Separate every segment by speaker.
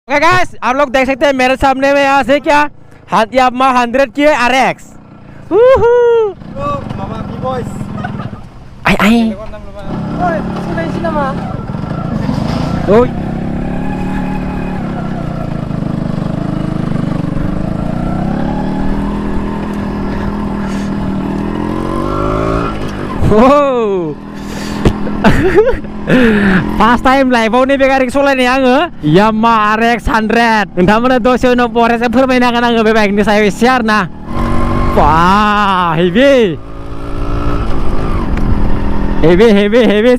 Speaker 1: Okay guys, आप लोग देख सकते हैं मेरे सामने में यहाँ से क्या यामाहा 100 की RX।
Speaker 2: Mama B-boys.
Speaker 1: Ay.
Speaker 2: Oi, sila ma.
Speaker 1: Uy. Wow. First time live ini begarik soalnya nih angge Yamaha RX 100. Nontonnya dose udah polres permainan kan angge bebek ini saya share nah. Wah, heavy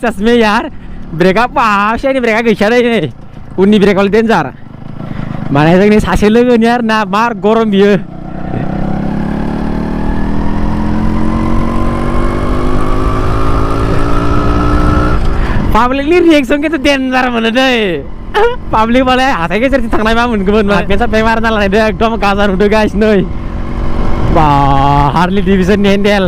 Speaker 1: सच में यार break apa sih ini break गैसा ini उननि break all danger माने जोंनि सासे लोगोनि आरो ना मार गरम बियो पाब्लिकनि रिएक्सन किन्तु डेन्जार मोनो दै पाब्लिक माने हाथाय गेजेरथिं थांनाय मा मोनगौमोन मा बेसा बेमार नालाय एकदम गाजा नुदो गाइस नै बा हार्लि डिभिजननि हेन्डेल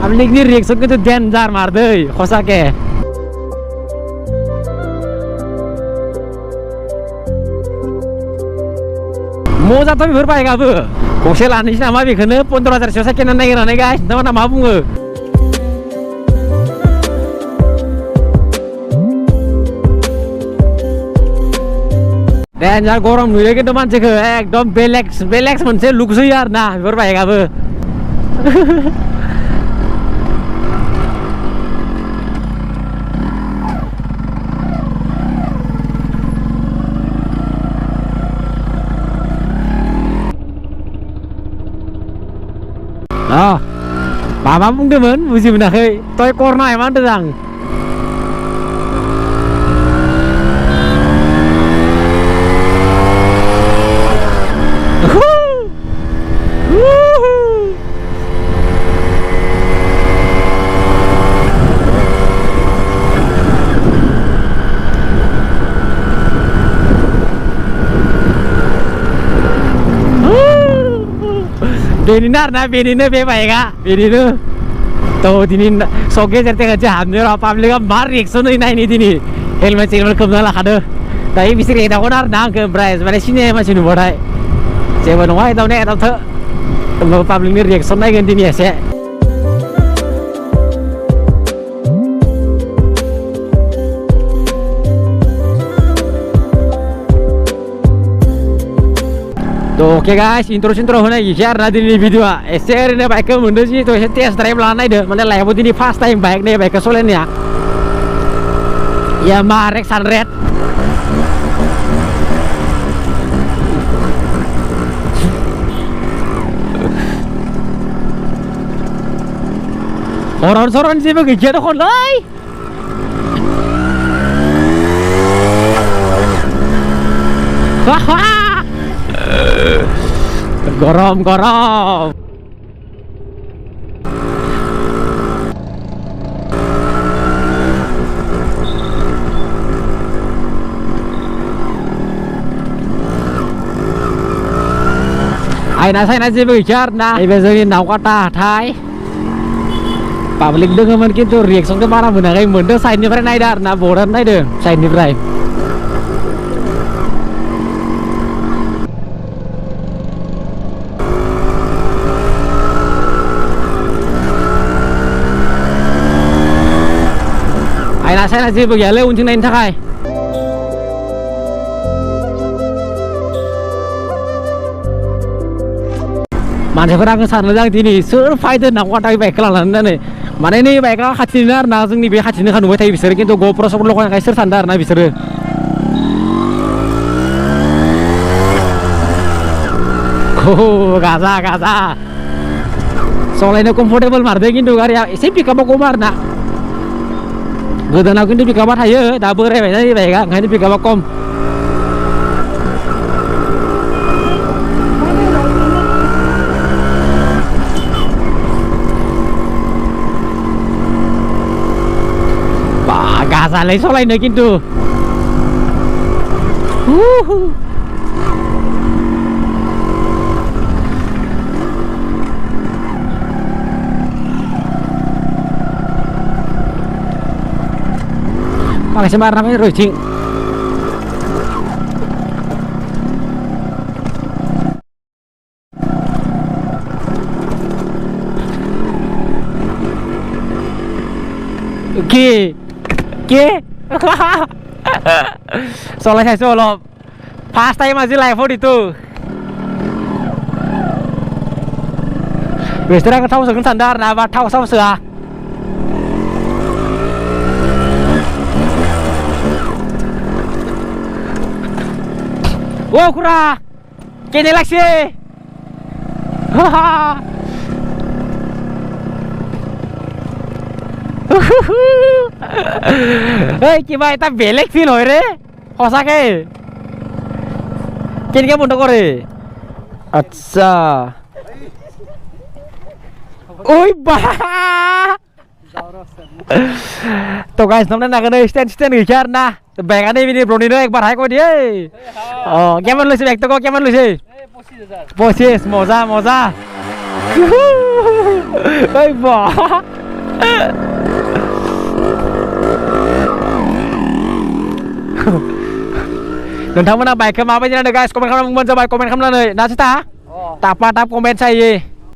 Speaker 1: पाब्लिकनि रिएक्सन किन्तु डेन्जार मार दै खसाके मजाथ' बेफोर बाइकआबो गंसे लानोसै नामा बेखौनो 15,000 सेकेन्ड नागिरनानै गाइस नोंथांमोना मा बुङो डेन्जार गरम नुयो किन्तु मानसिखौ एकदम बेलेग मोनसे लुक होयो आरो ना बेफोर बाइकआबो माबा बुंदोंमोन बुजि मोनाखै तय करनाय मा होनदों आं बेनिनो आरोना बेनिनो बे बाइकआ बेनिनो थ' दिनै सक गेजेरथिं हाबनो र' पाब्लिकआ मा रिएक्सन होयो नायनि दिनै हेलमेट खोबना लाखादो दायो बिसोर एदावगोन आरो ना आंखौ ओमफ्राय माने सिनायै मानसि नुबाथाय जेबो नङा एदावथो होमबाबो पाब्लिकनि रिएक्सन नायगोन दिनै एसे Oke guys, intro होनाय गैया आरोना दिनैनि भिडिअआ एसे ओरैनो बाइकखौ मोनदों जिहेतु एसे टेस्ट ड्राइभ लाना नायदो माने लाइफआव दिनै फार्स्ट टाइम बाइक नै बाइकखौ सालायनाया Yamaha RX 100 Horon-soron जेबो गैया दखनलै गरम आयना सायना जेबो गैया आरोना नैबे जोंनि नावकाटा हाथाय पाब्लिक दोङोमोन किन्तु रिएक्सनखौ बारा मोनाखै मोनदों साइडनिफ्राय नायदो आरोना बर्डआनो नायदो साइडनिफ्राय आयना सायना जेबो गैयालै उनथिं नायनो थाखाय मानसिफोरा आङो सानो जां दिनै सोर फायदो नावकाटा बाइकखौ लानानै माने नै बाइकआ खाथिनिनो आरोना जोंनि बे खाथिनिखौ नुबाय थायो बिसोरो किन्तु गप्र सप्र लगायनायखाय सोर सानदों आरोना बिसोरो गाजा सलायनो कम्फर्टेबल मारदों किन्तु गारिया एसे पिकआपआ खम आरोना गोदोनाव किन्तु पिकआपआ थायो दा बोरायबाय ना बाइकआ ओंखायनो पिकआपआ खम गाजालै सलायनो किन्तु Malaysia mar namanya Rojing. Oke. Soalnya saya solo. Pasti masih level itu. Biasanya kan tahu segun sandar, nah, tahu sama sih. Wow, kurang. Kini lagi. Haha. Hei, kiba itu belek feel hoy re. Hosa ke? Kini kamu untuk kore? Acha. Oi bah. तो guys हमने ना करने stand विचार ना तो बैगाने भी नहीं ब्रोनी ना एक बार हाई को दिए क्या मन लुसे एक तो को क्या मन लुसे 25,000 मोजा ओए वाह नोंथांमोना बाइकखौ माबायदि नांदों गाइस कमेन्ट खालामना बुंबानो जाबाय कमेन्ट खालामनानै ना सिथा टापा टाप कमेन्ट जायो